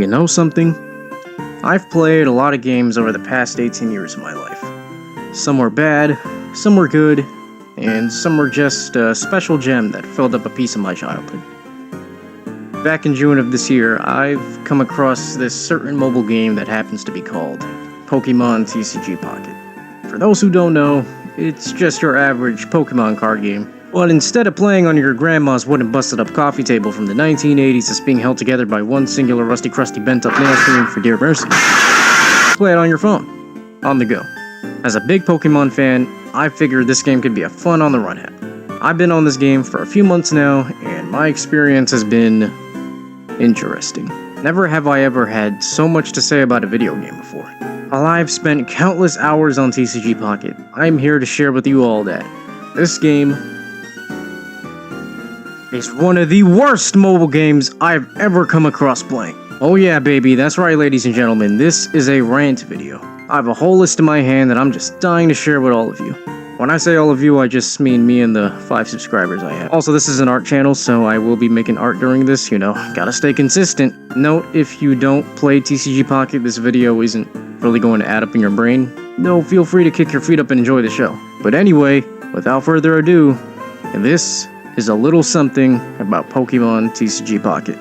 You know something? I've played a lot of games over the past 18 years of my life. Some were bad, some were good, and some were just a special gem that filled up a piece of my childhood. Back in June of this year, I've come across this certain mobile game that happens to be called Pokémon TCG Pocket. For those who don't know, it's just your average Pokémon card game. But instead of playing on your grandma's wooden busted-up coffee table from the 1980s that's being held together by one singular rusty, crusty, bent-up nail screen for dear mercy, play it on your phone, on the go. As a big Pokémon fan, I figured this game could be a fun on-the-run app. I've been on this game for a few months now, and my experience has been interesting. Never have I ever had so much to say about a video game before. While I've spent countless hours on TCG Pocket, I'm here to share with you all that this game is one of the worst mobile games I've ever come across playing. Oh yeah, baby, that's right, ladies and gentlemen, this is a rant video. I have a whole list in my hand that I'm just dying to share with all of you. When I say all of you, I just mean me and the 5 subscribers I have. Also, this is an art channel, so I will be making art during this, you know, gotta stay consistent. Note, if you don't play TCG Pocket, this video isn't really going to add up in your brain. No, feel free to kick your feet up and enjoy the show. But anyway, without further ado, this is a little something about Pokémon TCG Pocket.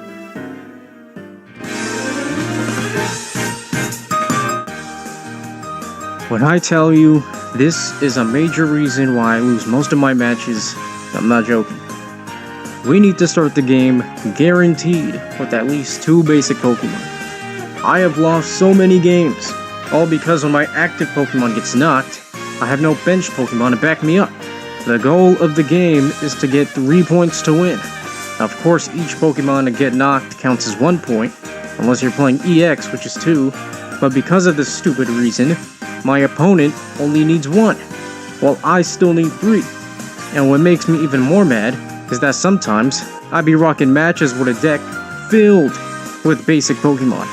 When I tell you this is a major reason why I lose most of my matches, I'm not joking. We need to start the game guaranteed with at least 2 basic Pokémon. I have lost so many games, all because when my active Pokémon gets knocked, I have no bench Pokémon to back me up. The goal of the game is to get 3 points to win. Of course, each Pokemon to get knocked counts as 1 point, unless you're playing EX, which is 2, but because of this stupid reason, my opponent only needs 1, while I still need 3. And what makes me even more mad is that sometimes I be rocking matches with a deck filled with basic Pokemon.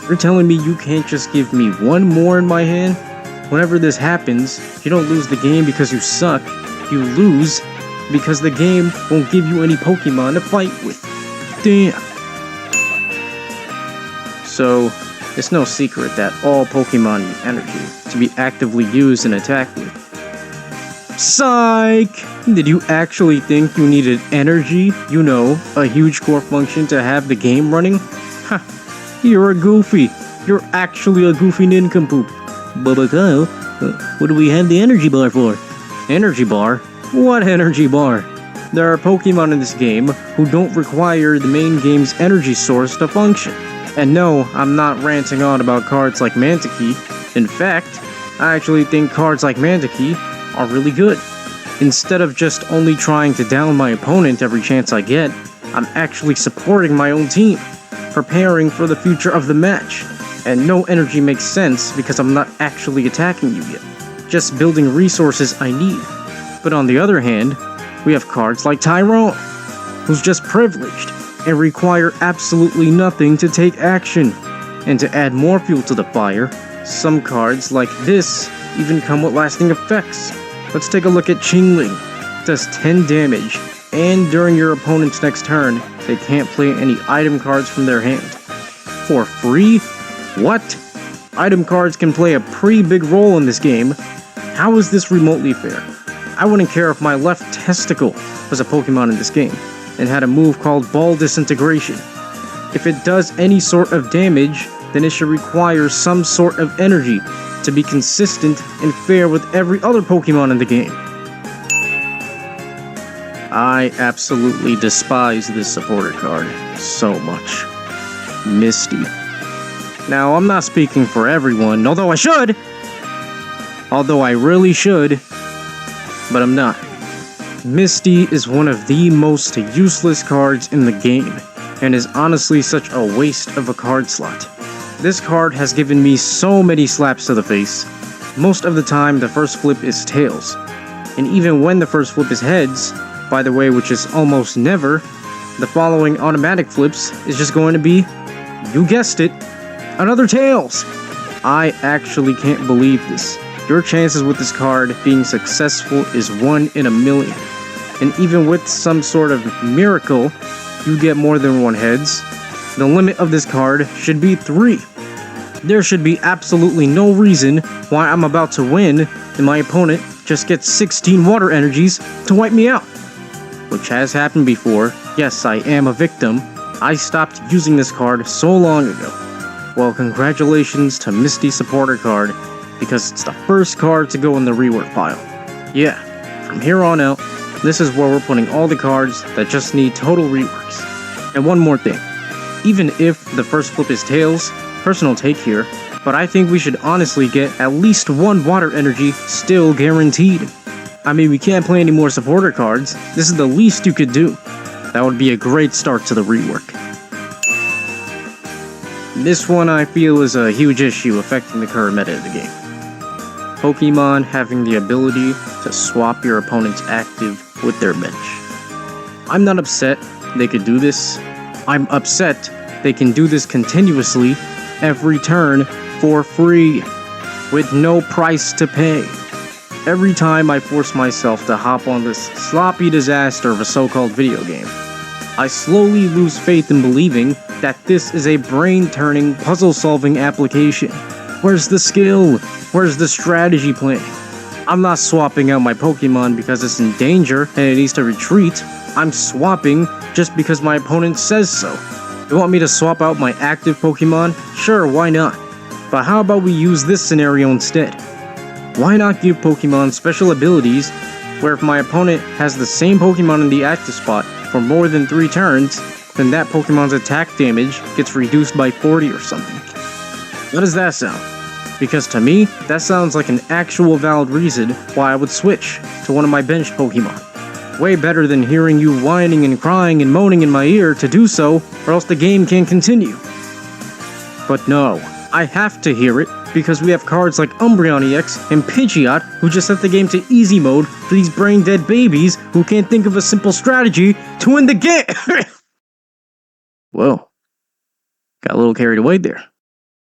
You're telling me you can't just give me 1 more in my hand? Whenever this happens, you don't lose the game because you suck. You lose because the game won't give you any Pokemon to fight with. Damn. So, it's no secret that all Pokemon need energy to be actively used and attacked with. Psych! Did you actually think you needed energy? You know, a huge core function to have the game running? Ha! You're a goofy. You're actually a goofy nincompoop. Bubba Kyle, what do we have the energy bar for? Energy bar? What energy bar? There are Pokemon in this game who don't require the main game's energy source to function. And no, I'm not ranting on about cards like Mantikey. In fact, I actually think cards like Mantikey are really good. Instead of just only trying to down my opponent every chance I get, I'm actually supporting my own team, preparing for the future of the match. And no energy makes sense because I'm not actually attacking you yet, just building resources I need. But on the other hand, we have cards like Tyrone, who's just privileged and require absolutely nothing to take action. And to add more fuel to the fire, some cards like this even come with lasting effects. Let's take a look at Chingling. It does 10 damage, and during your opponent's next turn, they can't play any item cards from their hand. For free? What? Item cards can play a pretty big role in this game. How is this remotely fair? I wouldn't care if my left testicle was a Pokemon in this game and had a move called Ball Disintegration. If it does any sort of damage, then it should require some sort of energy to be consistent and fair with every other Pokemon in the game. I absolutely despise this supporter card so much. Misty. Now, I'm not speaking for everyone, although I should! Although I really should, but I'm not. Misty is one of the most useless cards in the game, and is honestly such a waste of a card slot. This card has given me so many slaps to the face. Most of the time, the first flip is tails. And even when the first flip is heads, by the way, which is almost never, the following automatic flips is just going to be, you guessed it, another tails! I actually can't believe this. Your chances with this card being successful is 1 in a million. And even with some sort of miracle, you get more than 1 heads, the limit of this card should be 3. There should be absolutely no reason why I'm about to win and my opponent just gets 16 water energies to wipe me out. Which has happened before. Yes, I am a victim. I stopped using this card so long ago. Well, congratulations to Misty Supporter card, because it's the first card to go in the rework pile. Yeah, from here on out, this is where we're putting all the cards that just need total reworks. And one more thing. Even if the first flip is Tails, personal take here, but I think we should honestly get at least 1 water energy still guaranteed. I mean, we can't play any more supporter cards. This is the least you could do. That would be a great start to the rework. This one I feel is a huge issue affecting the current meta of the game. Pokemon having the ability to swap your opponent's active with their bench. I'm not upset they could do this. I'm upset they can do this continuously every turn for free, with no price to pay. Every time I force myself to hop on this sloppy disaster of a so-called video game, I slowly lose faith in believing that this is a brain-turning, puzzle-solving application. Where's the skill? Where's the strategy planning? I'm not swapping out my Pokemon because it's in danger and it needs to retreat. I'm swapping just because my opponent says so. You want me to swap out my active Pokemon? Sure, why not? But how about we use this scenario instead? Why not give Pokemon special abilities where if my opponent has the same Pokemon in the active spot for more than 3 turns, then that Pokemon's attack damage gets reduced by 40 or something? How does that sound? Because to me, that sounds like an actual valid reason why I would switch to one of my benched Pokemon. Way better than hearing you whining and crying and moaning in my ear to do so, or else the game can't continue. But no, I have to hear it, because we have cards like Umbreon EX and Pidgeot who just set the game to easy mode for these brain-dead babies who can't think of a simple strategy to win the game! Whoa. Got a little carried away there.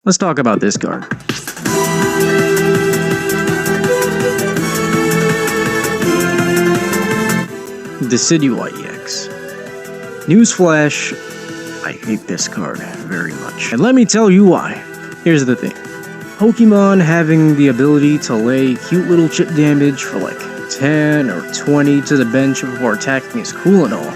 Let's talk about this card. Decidueye EX. Newsflash, I hate this card very much. And let me tell you why. Here's the thing. Pokemon having the ability to lay cute little chip damage for like 10 or 20 to the bench before attacking is cool and all.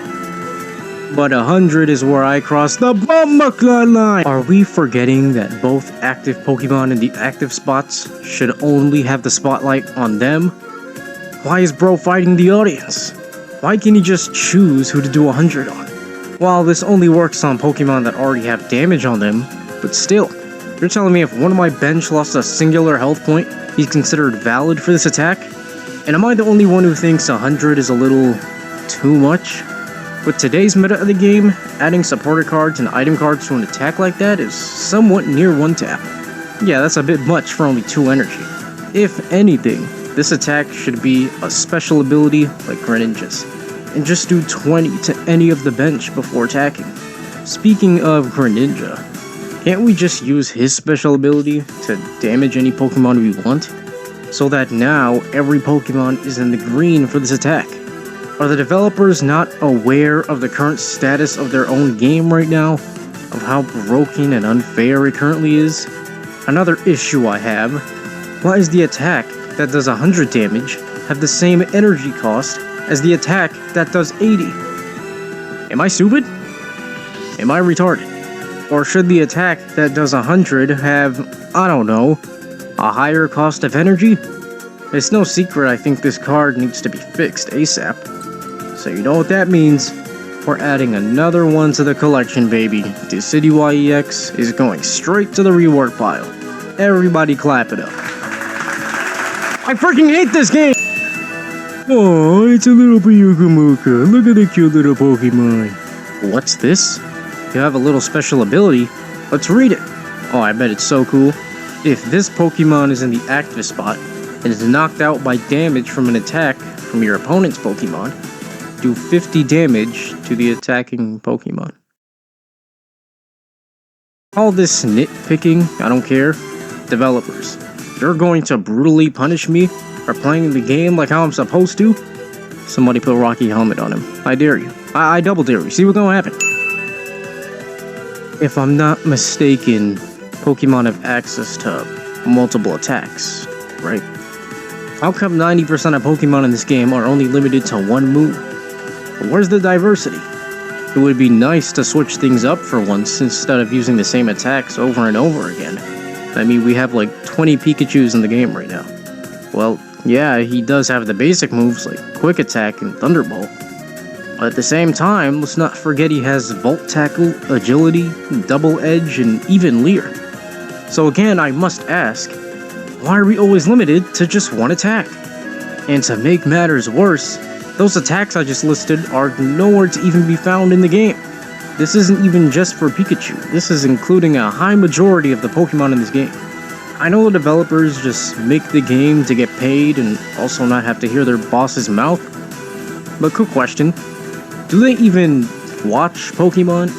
But 100 is where I cross the Bumbuckler line! Are we forgetting that both active Pokemon in the active spots should only have the spotlight on them? Why is bro fighting the audience? Why can't he just choose who to do 100 on? While this only works on Pokemon that already have damage on them, but still, you're telling me if one of my bench lost a singular health point, he's considered valid for this attack? And am I the only one who thinks 100 is a little too much? With today's meta of the game, adding supporter cards and item cards to an attack like that is somewhat near 1-tap. Yeah, that's a bit much for only 2 energy. If anything, this attack should be a special ability like Greninja's, and just do 20 to any of the bench before attacking. Speaking of Greninja, can't we just use his special ability to damage any Pokemon we want? So that now every Pokemon is in the green for this attack. Are the developers not aware of the current status of their own game right now? Of how broken and unfair it currently is? Another issue I have, why is the attack that does 100 damage have the same energy cost as the attack that does 80? Am I stupid? Am I retarded? Or should the attack that does 100 have, I don't know, a higher cost of energy? It's no secret I think this card needs to be fixed ASAP. So you know what that means. We're adding another one to the collection, baby. Decidueye EX is going straight to the rework pile. Everybody clap it up. I freaking hate this game! Oh, it's a little Piyukamuka. Look at the cute little Pokemon. What's this? You have a little special ability. Let's read it. Oh, I bet it's so cool. If this Pokemon is in the active spot and is knocked out by damage from an attack from your opponent's Pokemon, do 50 damage to the attacking Pokemon. All this nitpicking, I don't care. Developers, you're going to brutally punish me for playing the game like how I'm supposed to? Somebody put Rocky Helmet on him. I dare you. I double dare you. See what's gonna happen. If I'm not mistaken, Pokemon have access to multiple attacks, right? How come 90% of Pokemon in this game are only limited to one move? Where's the diversity? It would be nice to switch things up for once instead of using the same attacks over and over again. I mean, we have like 20 Pikachus in the game right now. Well, yeah, he does have the basic moves like Quick Attack and Thunderbolt. But at the same time, let's not forget he has Volt Tackle, Agility, Double Edge, and even Leer. So again, I must ask, why are we always limited to just one attack? And to make matters worse, those attacks I just listed are nowhere to even be found in the game. This isn't even just for Pikachu, this is including a high majority of the Pokemon in this game. I know the developers just make the game to get paid and also not have to hear their boss's mouth. But quick question, do they even watch Pokemon?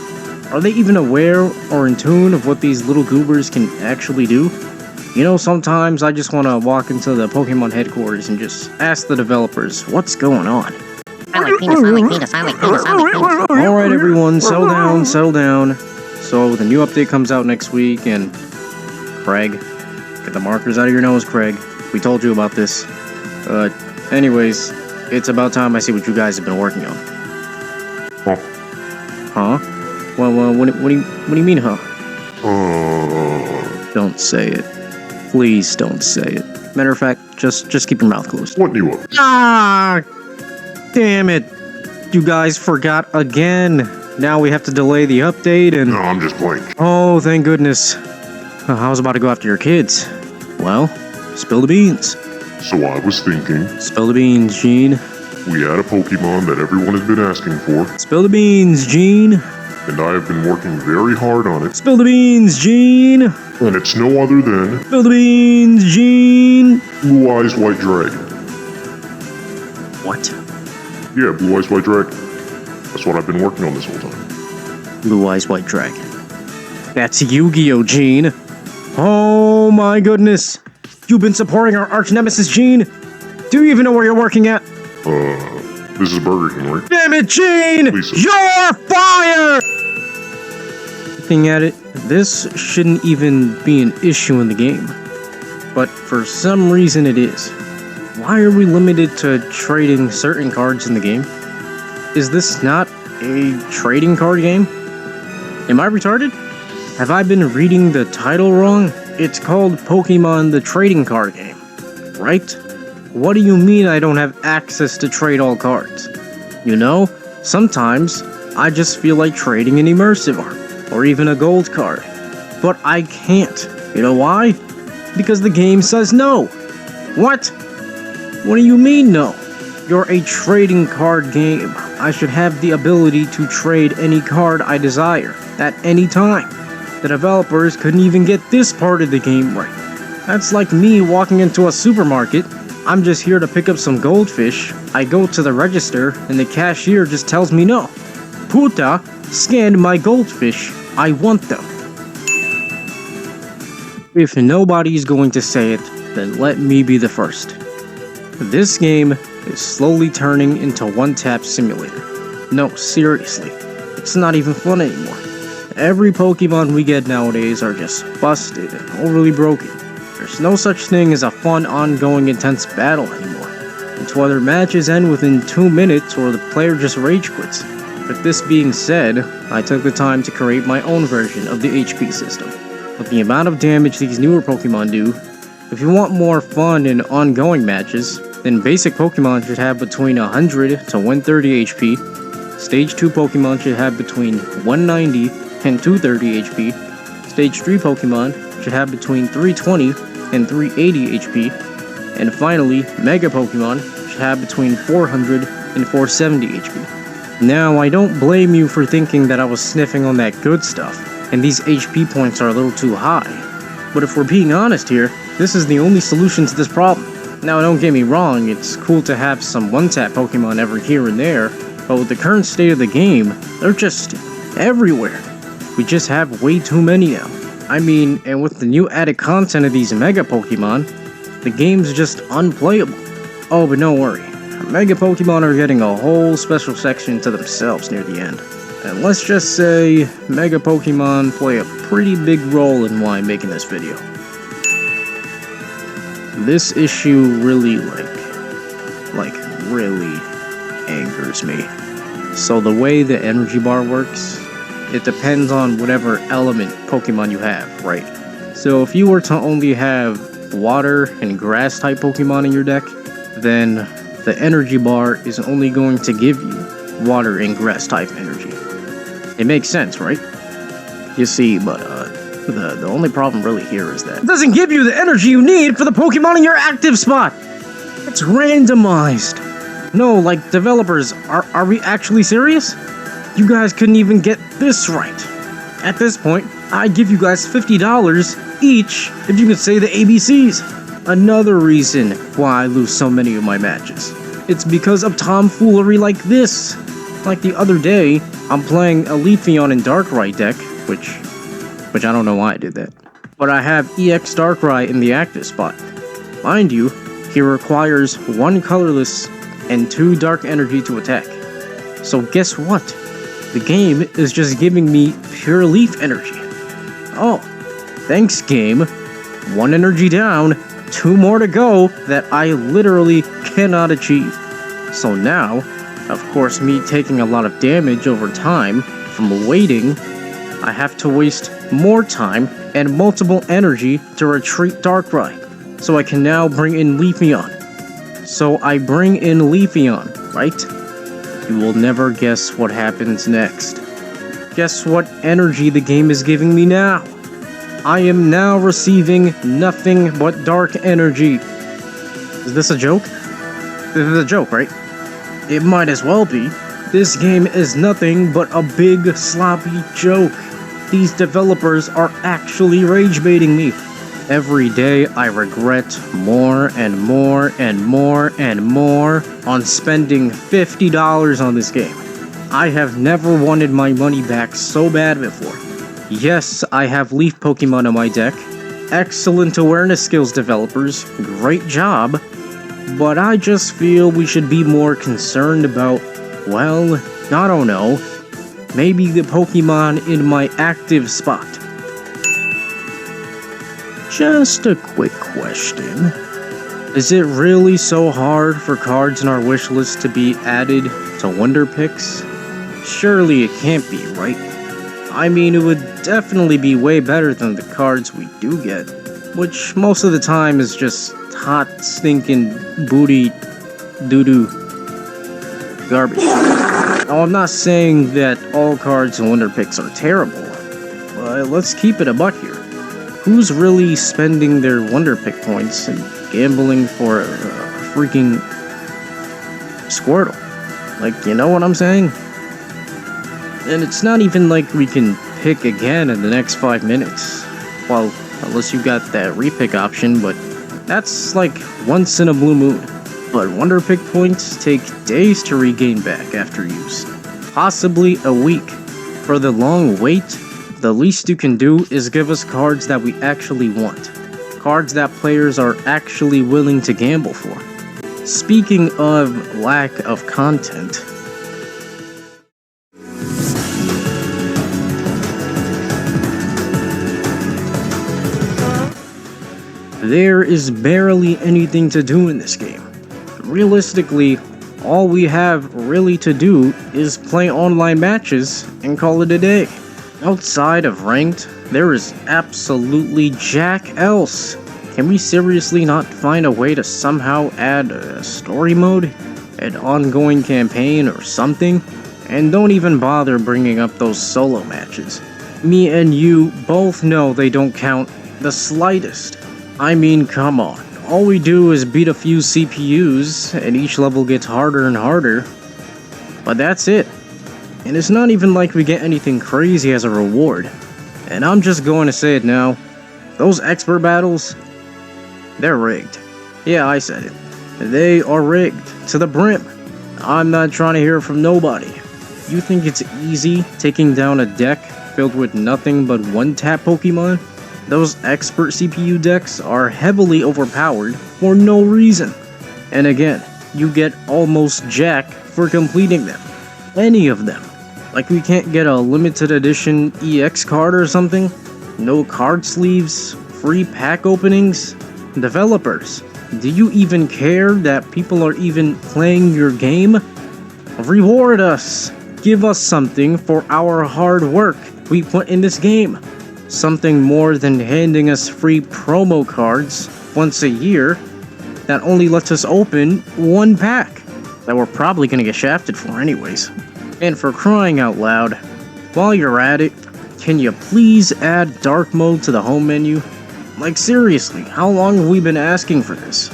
Are they even aware or in tune of what these little goobers can actually do? You know, sometimes I just want to walk into the Pokemon headquarters and just ask the developers what's going on. I like penis, I like penis, I like penis, I like penis. Alright everyone, settle down, settle down. So the new update comes out next week and... Craig, get the markers out of your nose, Craig. We told you about this. Anyways, it's about time I see what you guys have been working on. Huh? Well, what do you mean, huh? Don't say it. Please don't say it. Matter of fact, just keep your mouth closed. What do you want? Ah! Damn it! You guys forgot again. Now we have to delay the update and... No, I'm just playing. Oh, thank goodness. I was about to go after your kids. Well, spill the beans. So I was thinking, Spill the beans, Gene. we had a Pokemon that everyone has been asking for, Spill the beans, Gene. and I have been working very hard on it, Spill the beans, Gene. and it's no other than Spill the beans, Gene. Blue Eyes White Dragon. What? Yeah, Blue Eyes White Dragon. That's what I've been working on this whole time. Blue Eyes White Dragon. That's Yu-Gi-Oh, Gene. Oh my goodness. You've been supporting our arch nemesis, Gene. Do you even know where you're working at? This is Burger King, right? Damn it, Gene! Lisa. You're fired! Looking at it, this shouldn't even be an issue in the game. But for some reason it is. Why are we limited to trading certain cards in the game? Is this not a trading card game? Am I retarded? Have I been reading the title wrong? It's called Pokemon the Trading Card Game, right? What do you mean I don't have access to trade all cards? You know, sometimes I just feel like trading an immersive art, or even a gold card. But I can't. You know why? Because the game says no. What? What do you mean no? You're a trading card game. I should have the ability to trade any card I desire, at any time. The developers couldn't even get this part of the game right. That's like me walking into a supermarket. I'm just here to pick up some goldfish. I go to the register and the cashier just tells me no. Puta, scanned my goldfish. I want them. If nobody's going to say it, then let me be the first. This game is slowly turning into one-tap simulator. No, seriously. It's not even fun anymore. Every Pokemon we get nowadays are just busted and overly broken. There's no such thing as a fun, ongoing, intense battle anymore. It's whether matches end within 2 minutes or the player just rage quits. With this being said, I took the time to create my own version of the HP system. With the amount of damage these newer Pokemon do, if you want more fun and ongoing matches, then basic Pokemon should have between 100 to 130 HP, Stage 2 Pokemon should have between 190 and 230 HP, Stage 3 Pokemon should have between 320 and 380 HP, and finally, Mega Pokemon should have between 400 and 470 HP. Now, I don't blame you for thinking that I was sniffing on that good stuff, and these HP points are a little too high. But if we're being honest here, this is the only solution to this problem. Now, don't get me wrong, it's cool to have some one-tap Pokemon every here and there, but with the current state of the game, they're just everywhere. We just have way too many now. I mean, and with the new added content of these Mega Pokemon, the game's just unplayable. Oh, but don't worry, Mega Pokemon are getting a whole special section to themselves near the end. And let's just say Mega Pokemon play a pretty big role in why I'm making this video. This issue really, really angers me. So the way the energy bar works, it depends on whatever element Pokemon you have, right? So if you were to only have water and grass type Pokemon in your deck, then the energy bar is only going to give you water and grass type energy. It makes sense, right? You see, but the only problem really here is that it doesn't give you the energy you need for the Pokemon in your active spot! It's randomized! No, like, developers, are we actually serious? You guys couldn't even get this right. At this point, I'd give you guys $50 each if you could say the ABCs. Another reason why I lose so many of my matches. It's because of tomfoolery like this. Like the other day, I'm playing a Leafeon and Darkrai deck, which I don't know why I did that. But I have EX Darkrai in the active spot. Mind you, he requires 1 colorless and 2 dark energy to attack. So guess what? The game is just giving me pure leaf energy. Oh, thanks game. 1 energy down, 2 more to go that I literally cannot achieve. So now, of course, me taking a lot of damage over time from waiting, I have to waste more time and multiple energy to retreat Darkrai. So I can now bring in Leafeon. So I bring in Leafeon, right? You will never guess what happens next. Guess what energy the game is giving me now? I am now receiving nothing but dark energy. Is this a joke? This is a joke, right? It might as well be. This game is nothing but a big sloppy joke. These developers are actually rage baiting me. Every day I regret more and more and more and more on spending $50 on this game. I have never wanted my money back so bad before. Yes, I have Leaf Pokemon on my deck. Excellent awareness skills, developers. Great job. But I just feel we should be more concerned about, well, I don't know, maybe the Pokemon in my active spot. Just a quick question. Is it really so hard for cards in our wish list to be added to Wonder Picks? Surely it can't be, right? I mean, it would definitely be way better than the cards we do get, which most of the time is just hot, stinking, booty, doo-doo garbage. Now, I'm not saying that all cards in Wonder Picks are terrible, but let's keep it a buck here. Who's really spending their Wonder Pick points and gambling for a freaking Squirtle? Like, you know what I'm saying? And it's not even like we can pick again in the next 5 minutes. Well, unless you got that repick option, but that's like once in a blue moon. But Wonder Pick points take days to regain back after use. Possibly a week. For the long wait, the least you can do is give us cards that we actually want. Cards that players are actually willing to gamble for. Speaking of lack of content, there is barely anything to do in this game. Realistically, all we have really to do is play online matches and call it a day. Outside of ranked, there is absolutely jack else. Can we seriously not find a way to somehow add a story mode? An ongoing campaign or something? And don't even bother bringing up those solo matches. Me and you both know they don't count the slightest. I mean, come on. All we do is beat a few CPUs, and each level gets harder and harder. But that's it. And it's not even like we get anything crazy as a reward. And I'm just going to say it now. Those expert battles, they're rigged. Yeah, I said it. They are rigged to the brim. I'm not trying to hear from nobody. You think it's easy taking down a deck filled with nothing but one-tap Pokemon? Those expert CPU decks are heavily overpowered for no reason. And again, you get almost jack for completing them. Any of them. Like we can't get a limited edition EX card or something? No card sleeves? Free pack openings? Developers, do you even care that people are even playing your game? Reward us! Give us something for our hard work we put in this game. Something more than handing us free promo cards once a year that only lets us open one pack that we're probably gonna get shafted for anyways. And for crying out loud, while you're at it, can you please add dark mode to the home menu? Like seriously, how long have we been asking for this?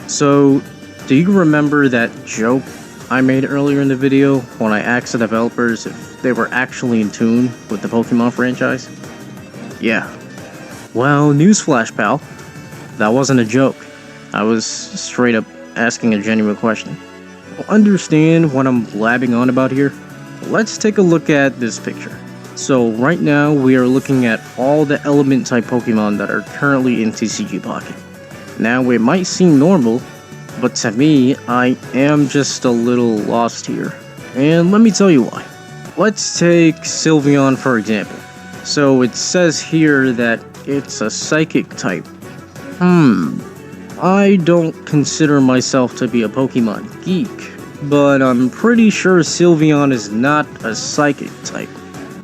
So, do you remember that joke I made earlier in the video when I asked the developers if they were actually in tune with the Pokemon franchise? Yeah. Well, newsflash, pal. That wasn't a joke. I was straight up asking a genuine question. Understand what I'm blabbing on about here? Let's take a look at this picture. So right now we are looking at all the element type Pokemon that are currently in TCG Pocket. Now it might seem normal, but to me, I am just a little lost here. And let me tell you why. Let's take Sylveon for example. So it says here that it's a psychic type. I don't consider myself to be a Pokemon geek, but I'm pretty sure Sylveon is not a psychic type.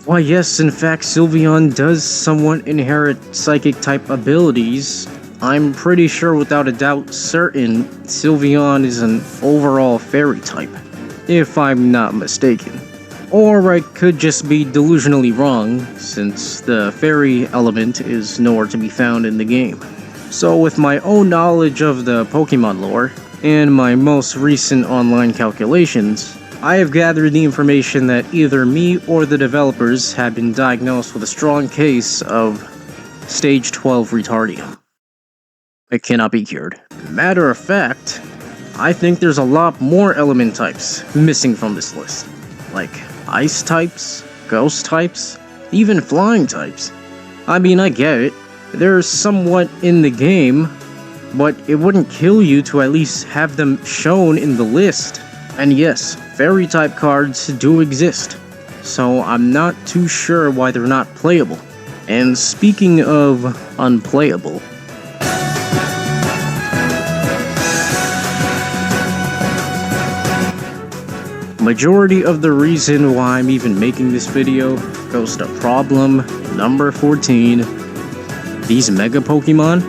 Why yes, in fact Sylveon does somewhat inherit psychic type abilities. I'm pretty sure without a doubt certain Sylveon is an overall fairy type, if I'm not mistaken. Or I could just be delusionally wrong, since the fairy element is nowhere to be found in the game. So with my own knowledge of the Pokemon lore, and my most recent online calculations, I have gathered the information that either me or the developers have been diagnosed with a strong case of Stage 12 retardium. It cannot be cured. Matter of fact, I think there's a lot more element types missing from this list. Like ice types, ghost types, even flying types. I mean, I get it. They're somewhat in the game, but it wouldn't kill you to at least have them shown in the list. And yes, fairy type cards do exist, so I'm not too sure why they're not playable. And speaking of unplayable, majority of the reason why I'm even making this video goes to problem number 14. These Mega Pokemon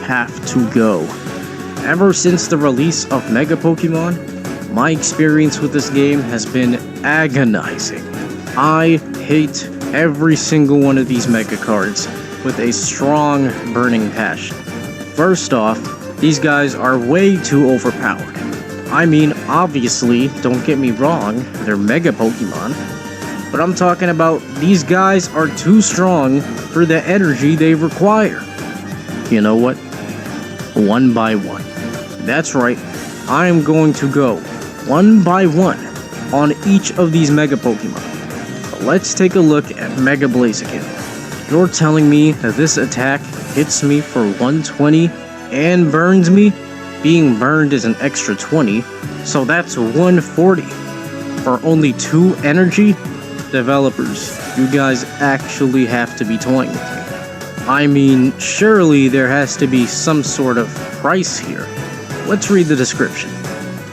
have to go. Ever since the release of Mega Pokemon, my experience with this game has been agonizing. I hate every single one of these Mega cards with a strong burning passion. First off, these guys are way too overpowered. I mean, obviously, don't get me wrong, they're Mega Pokemon, but I'm talking about these guys are too strong for the energy they require. You know what? One by one. That's right, I am going to go one by one on each of these Mega Pokemon. Let's take a look at Mega Blaziken. You're telling me that this attack hits me for 120 and burns me? Being burned is an extra 20, so that's 140. For only 2 energy? Developers, you guys actually have to be toying with me. I mean, surely there has to be some sort of price here. Let's read the description.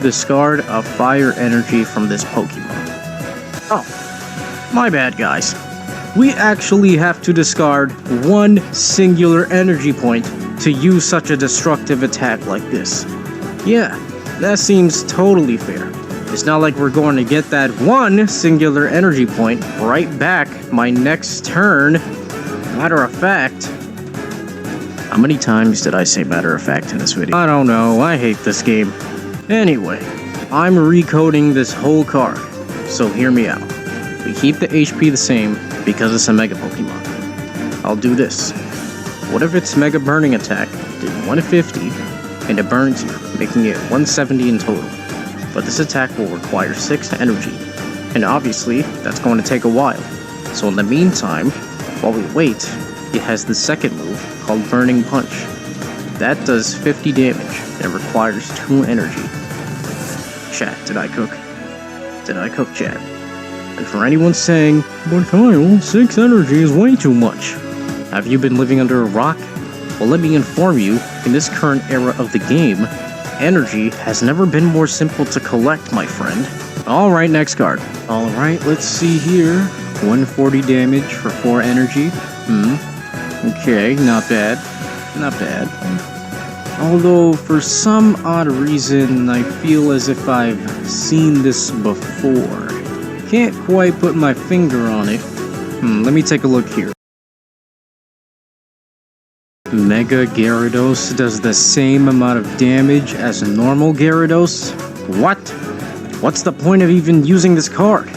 Discard a fire energy from this Pokemon. Oh, my bad guys. We actually have to discard 1 singular energy point to use such a destructive attack like this. Yeah, that seems totally fair. It's not like we're going to get that 1 singular energy point right back my next turn. Matter of fact, how many times did I say matter of fact in this video? I don't know, I hate this game. Anyway, I'm recoding this whole card, so hear me out. We keep the HP the same because it's a Mega Pokemon. I'll do this. What if its Mega Burning attack did 150 and it burns you, making it 170 in total? But this attack will require 6 energy, and obviously that's going to take a while. So in the meantime, while we wait, it has the second move called Burning Punch. That does 50 damage and requires 2 energy. Chat, did I cook? Did I cook, chat? And for anyone saying, but Kyle, 6 energy is way too much. Have you been living under a rock? Well, let me inform you, in this current era of the game, energy has never been more simple to collect, my friend. Alright, next card. Alright, let's see here. 140 damage for 4 energy. Okay, not bad. Not bad. Although, for some odd reason, I feel as if I've seen this before. Can't quite put my finger on it. Let me take a look here. Mega Gyarados does the same amount of damage as a normal Gyarados? What? What's the point of even using this card?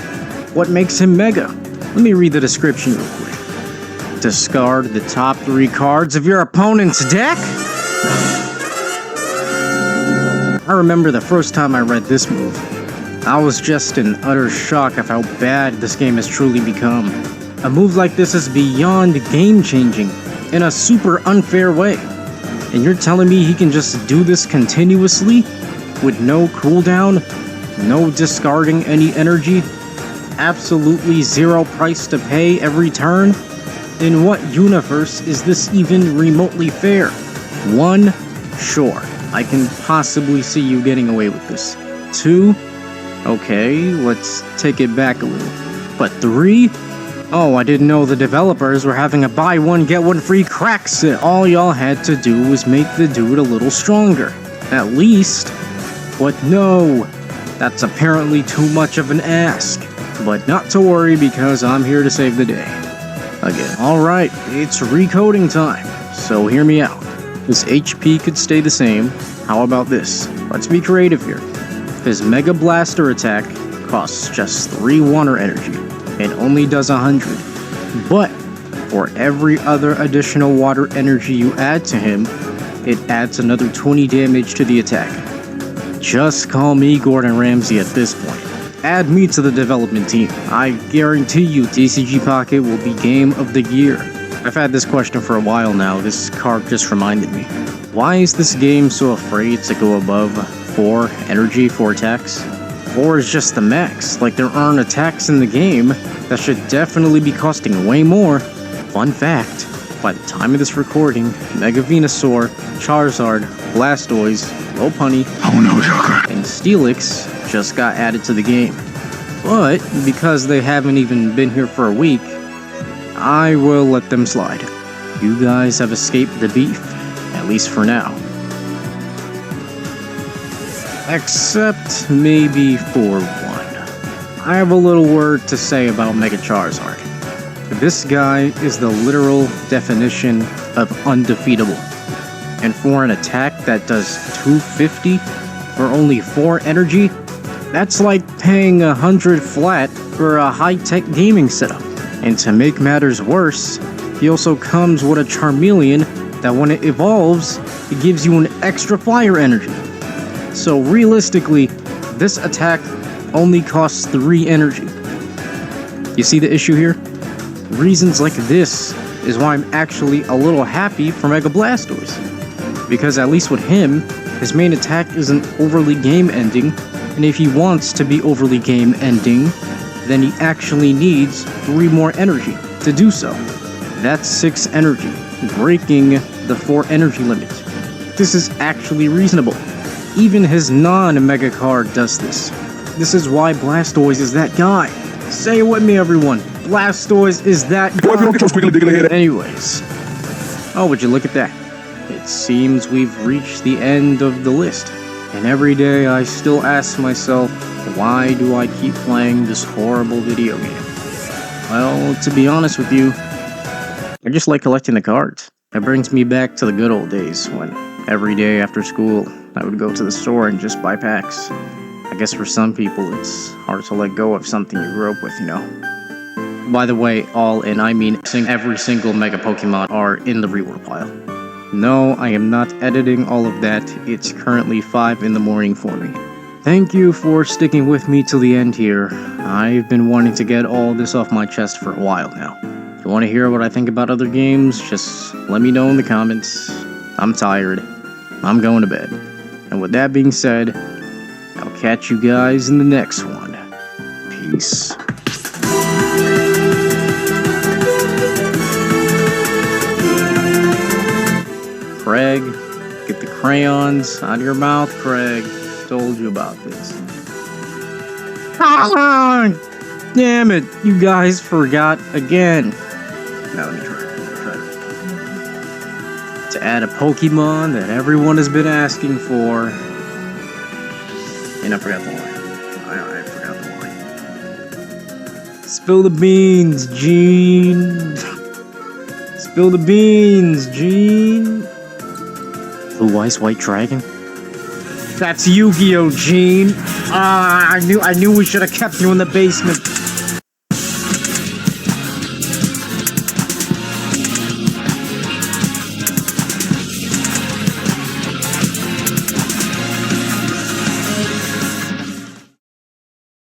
What makes him Mega? Let me read the description real quick. Discard the top 3 cards of your opponent's deck? I remember the first time I read this move. I was just in utter shock of how bad this game has truly become. A move like this is beyond game-changing in a super unfair way. And you're telling me he can just do this continuously? With no cooldown? No discarding any energy? Absolutely 0 price to pay every turn? In what universe is this even remotely fair? 1, sure, I can possibly see you getting away with this. 2, okay, let's take it back a little. But 3? Oh, I didn't know the developers were having a buy one get one free crack sale. All y'all had to do was make the dude a little stronger. At least. But no, that's apparently too much of an ask. But not to worry because I'm here to save the day. Again. Alright, it's recoding time. So hear me out. His HP could stay the same. How about this? Let's be creative here. His Mega Blaster attack costs just 3 water energy. It only does 100. But for every other additional water energy you add to him, it adds another 20 damage to the attack. Just call me Gordon Ramsay at this point. Add me to the development team. I guarantee you TCG Pocket will be Game of the Year. I've had this question for a while now. This card just reminded me. Why is this game so afraid to go above 4 energy for attacks? 4 is just the max, like there aren't attacks in the game that should definitely be costing way more. Fun fact, by the time of this recording, Mega Venusaur, Charizard, Blastoise, Lopunny, and Steelix just got added to the game. But, because they haven't even been here for a week, I will let them slide. You guys have escaped the beef, at least for now. Except maybe for one. I have a little word to say about Mega Charizard. This guy is the literal definition of undefeatable. And for an attack that does 250 for only 4 energy, that's like paying 100 flat for a high-tech gaming setup. And to make matters worse, he also comes with a Charmeleon that when it evolves, it gives you an extra flyer energy. So realistically, this attack only costs 3 energy. You see the issue here? Reasons like this is why I'm actually a little happy for Mega Blastoise. Because at least with him, his main attack isn't overly game-ending, and if he wants to be overly game-ending, then he actually needs 3 more energy to do so. That's 6 energy, breaking the 4 energy limit. This is actually reasonable. Even his non-Mega card does this. This is why Blastoise is that guy. Say it with me, everyone. Blastoise is that guy. Anyways. Oh, would you look at that? It seems we've reached the end of the list. And every day I still ask myself, why do I keep playing this horrible video game? Well, to be honest with you, I just like collecting the cards. It brings me back to the good old days when every day after school I would go to the store and just buy packs. I guess for some people it's hard to let go of something you grew up with, you know. By the way, I mean every single Mega Pokemon are in the reward pile. No, I am not editing all of that. It's currently 5 in the morning for me. Thank you for sticking with me till the end here. I've been wanting to get all this off my chest for a while now. If you want to hear what I think about other games, just let me know in the comments. I'm tired. I'm going to bed. And with that being said, I'll catch you guys in the next one. Nice. Craig, get the crayons out of your mouth, Craig. Told you about this. Damn it, you guys forgot again. Now let me try. To add a Pokemon that everyone has been asking for. And I forgot the line. I forgot the line. Spill the beans, Gene. Spill the beans, Gene. Blue Eyes White Dragon? That's Yu-Gi-Oh, Gene. I knew we should have kept you in the basement.